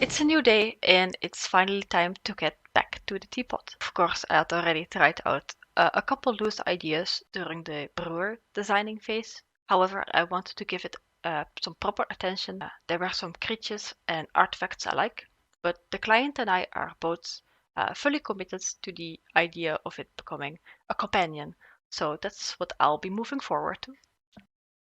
It's a new day and it's finally time to get back to the teapot. Of course, I had already tried out a couple loose ideas during the brewer designing phase. However, I wanted to give it some proper attention. There were some creatures and artifacts I like, but the client and I are both fully committed to the idea of it becoming a companion. So that's what I'll be moving forward to.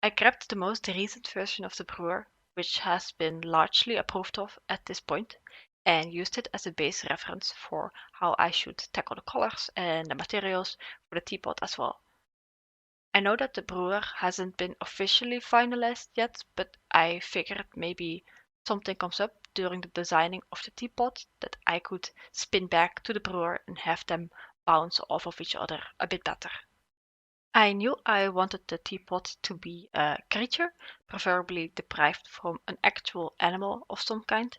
I grabbed the most recent version of the brewer, which has been largely approved of at this point, and used it as a base reference for how I should tackle the colors and the materials for the teapot as well. I know that the brewer hasn't been officially finalized yet, but I figured maybe something comes up during the designing of the teapot that I could spin back to the brewer and have them bounce off of each other a bit better. I knew I wanted the teapot to be a creature, preferably deprived from an actual animal of some kind.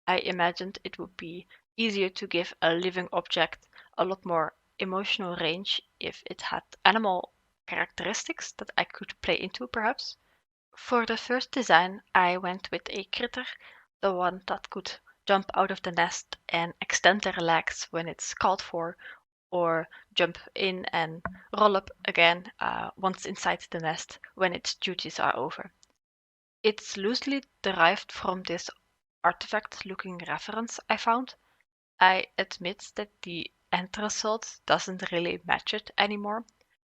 I imagined it would be easier to give a living object a lot more emotional range if it had animal characteristics that I could play into, perhaps. For the first design, I went with a critter, the one that could jump out of the nest and extend their legs when it's called for, or jump in and roll up again once inside the nest when its duties are over. It's loosely derived from this artifact-looking reference I found. I admit that the end result doesn't really match it anymore,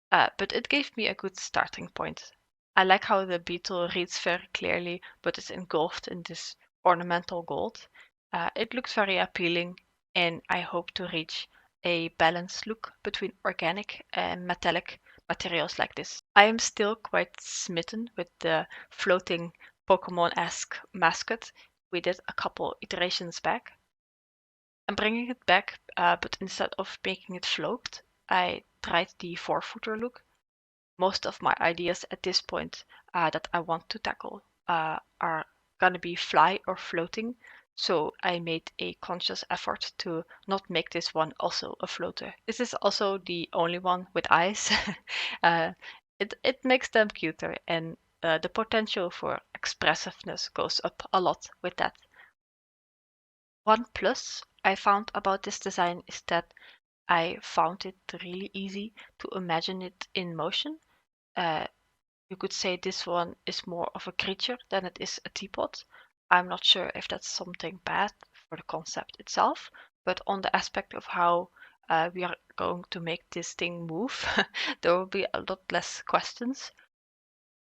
but it gave me a good starting point. I like how the beetle reads very clearly, but is engulfed in this ornamental gold. It looks very appealing, and I hope to reach a balanced look between organic and metallic materials like this. I am still quite smitten with the floating Pokemon-esque mascot we did a couple iterations back. I'm bringing it back, but instead of making it float, I tried the four-footer look. Most of my ideas at this point that I want to tackle are gonna be fly or floating, so I made a conscious effort to not make this one also a floater. This is also the only one with eyes. uh, it makes them cuter, and the potential for expressiveness goes up a lot with that. One plus I found about this design is that I found it really easy to imagine it in motion. Uh, you could say this one is more of a creature than it is a teapot. I'm not sure if that's something bad for the concept itself, but on the aspect of how we are going to make this thing move, there will be a lot less questions.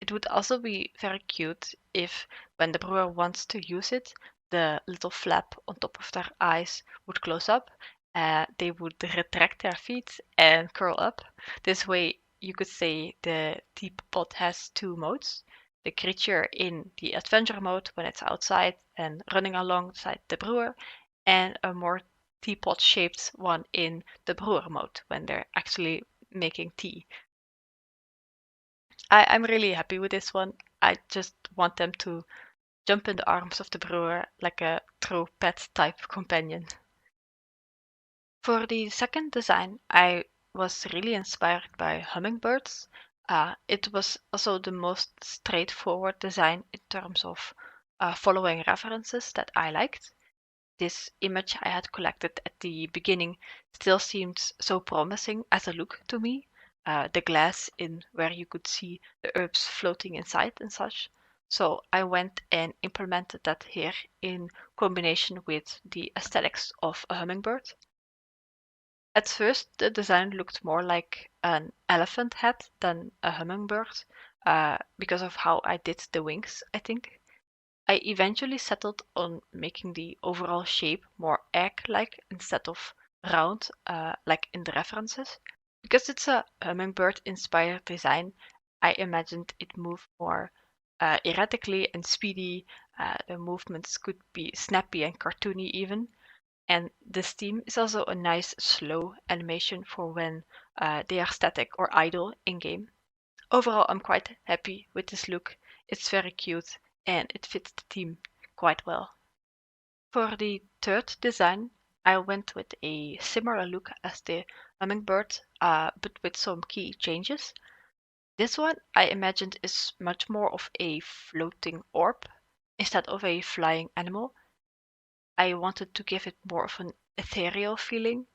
It would also be very cute if, when the brewer wants to use it, the little flap on top of their eyes would close up, they would retract their feet and curl up. This way, you could say the teapot has two modes. The creature in the adventure mode when it's outside and running alongside the brewer, and a more teapot-shaped one in the brewer mode when they're actually making tea. I'm really happy with this one. I just want them to jump in the arms of the brewer like a true pet type companion. For the second design, I was really inspired by hummingbirds. It was also the most straightforward design in terms of following references that I liked. This image I had collected at the beginning still seemed so promising as a look to me. The glass in where you could see the herbs floating inside and such. So I went and implemented that here in combination with the aesthetics of a hummingbird. At first, the design looked more like an elephant head than a hummingbird, because of how I did the wings, I think. I eventually settled on making the overall shape more egg-like instead of round, like in the references. Because it's a hummingbird-inspired design, I imagined it moved more erratically and speedy. The movements could be snappy and cartoony even. And this theme is also a nice slow animation for when they are static or idle in-game. Overall, I'm quite happy with this look. It's very cute and it fits the theme quite well. For the third design, I went with a similar look as the hummingbird, but with some key changes. This one I imagined is much more of a floating orb instead of a flying animal. I wanted to give it more of an ethereal feeling,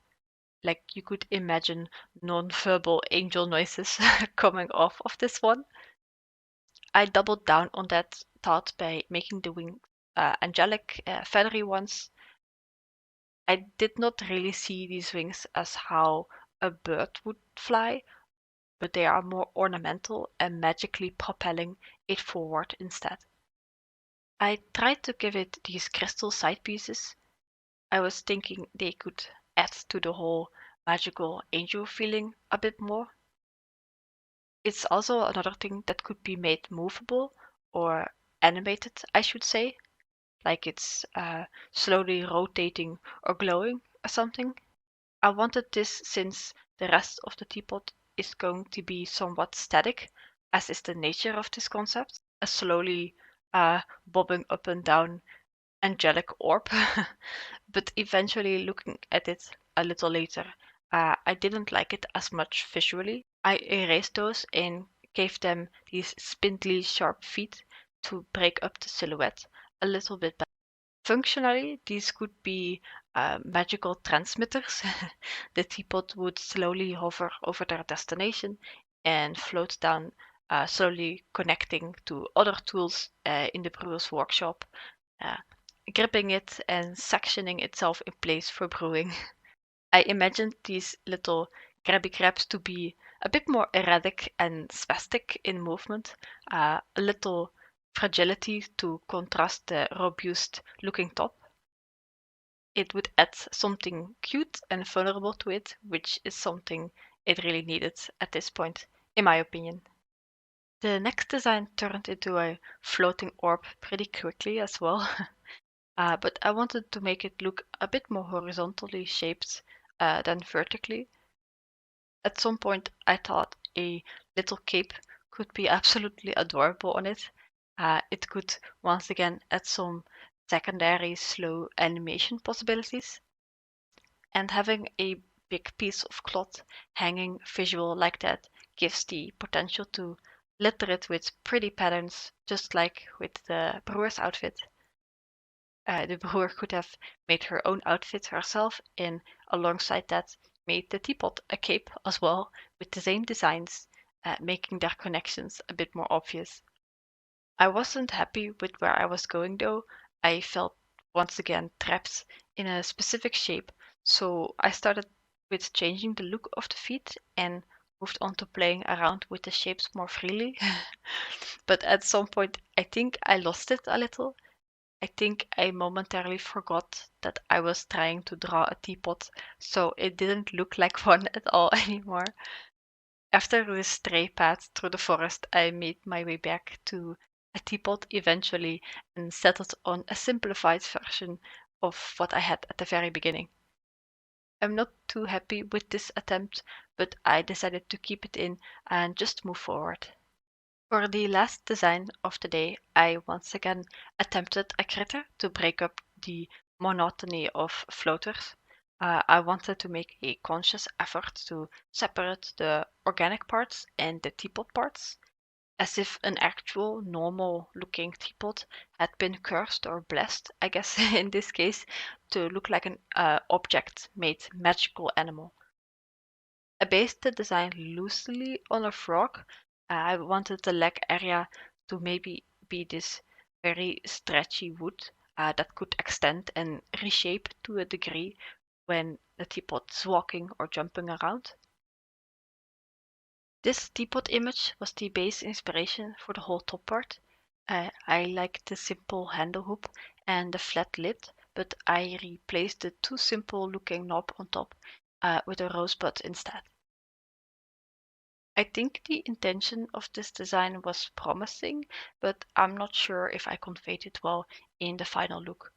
like you could imagine non-verbal angel noises coming off of this one. I doubled down on that thought by making the wings angelic, feathery ones. I did not really see these wings as how a bird would fly, but they are more ornamental and magically propelling it forward instead. I tried to give it these crystal side pieces. I was thinking they could add to the whole magical angel feeling a bit more. It's also another thing that could be made movable or animated, I should say, like it's slowly rotating or glowing or something. I wanted this since the rest of the teapot is going to be somewhat static, as is the nature of this concept, a slowly bobbing up and down angelic orb. But eventually, looking at it a little later, I didn't like it as much visually. I erased those and gave them these spindly, sharp feet to break up the silhouette a little bit better. Functionally, these could be magical transmitters. The teapot would slowly hover over their destination and float down, slowly connecting to other tools in the brewer's workshop, uh, gripping it and sectioning itself in place for brewing. I imagined these little grabby crabs to be a bit more erratic and spastic in movement, a little fragility to contrast the robust looking top. It would add something cute and vulnerable to it, which is something it really needed at this point, in my opinion. The next design turned into a floating orb pretty quickly as well, but I wanted to make it look a bit more horizontally shaped than vertically. At some point, I thought a little cape could be absolutely adorable on it. It could once again add some secondary slow animation possibilities. And having a big piece of cloth hanging visual like that gives the potential to litter it with pretty patterns, just like with the brewer's outfit. The brewer could have made her own outfit herself, and alongside that, made the teapot a cape as well, with the same designs, making their connections a bit more obvious. I wasn't happy with where I was going though. I felt once again trapped in a specific shape, so I started with changing the look of the feet and moved on to playing around with the shapes more freely. But at some point, I think I lost it a little. I think I momentarily forgot that I was trying to draw a teapot, so it didn't look like one at all anymore. After this stray path through the forest, I made my way back to a teapot eventually and settled on a simplified version of what I had at the very beginning. I'm not too happy with this attempt, but I decided to keep it in and just move forward. For the last design of the day, I once again attempted a critter to break up the monotony of floaters. I wanted to make a conscious effort to separate the organic parts and the teapot parts, as if an actual normal looking teapot had been cursed or blessed, I guess in this case, to look like an object made magical animal. I based the design loosely on a frog. I wanted the leg area to maybe be this very stretchy wood that could extend and reshape to a degree when the teapot is walking or jumping around. This teapot image was the base inspiration for the whole top part. I like the simple handle hoop and the flat lid, but I replaced the too simple looking knob on top with a rosebud instead. I think the intention of this design was promising, but I'm not sure if I conveyed it well in the final look.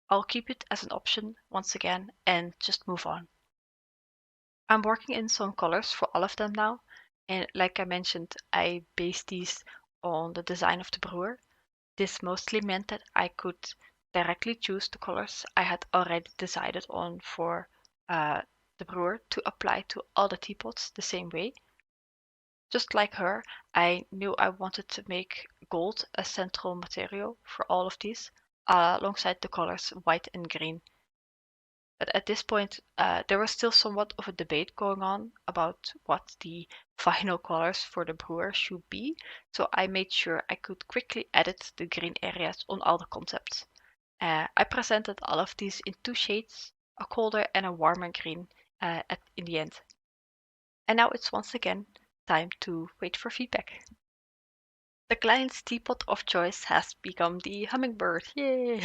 I'll keep it as an option once again and just move on. I'm working in some colors for all of them now, and like I mentioned, I based these on the design of the brewer. This mostly meant that I could directly choose the colors I had already decided on for the brewer to apply to all the teapots the same way. Just like her, I knew I wanted to make gold a central material for all of these. alongside the colors white and green. But at this point, there was still somewhat of a debate going on about what the final colors for the brewer should be, so I made sure I could quickly edit the green areas on all the concepts. I presented all of these in two shades, a colder and a warmer green, in the end. And now it's once again time to wait for feedback. The client's teapot of choice has become the hummingbird. Yay!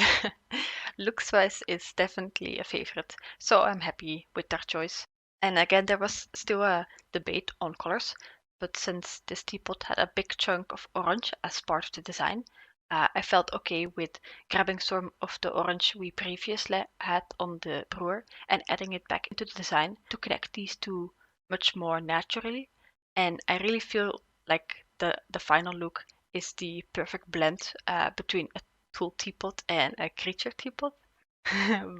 Looks-wise, it's definitely a favorite, so I'm happy with their choice. And again, there was still a debate on colors, but since this teapot had a big chunk of orange as part of the design, I felt okay with grabbing some of the orange we previously had on the brewer and adding it back into the design to connect these two much more naturally. And I really feel like the final look is the perfect blend between a tool teapot and a creature teapot.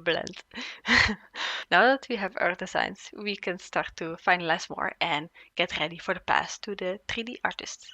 Blend. Now that we have our designs, we can start to finalize more and get ready for the pass to the 3D artist.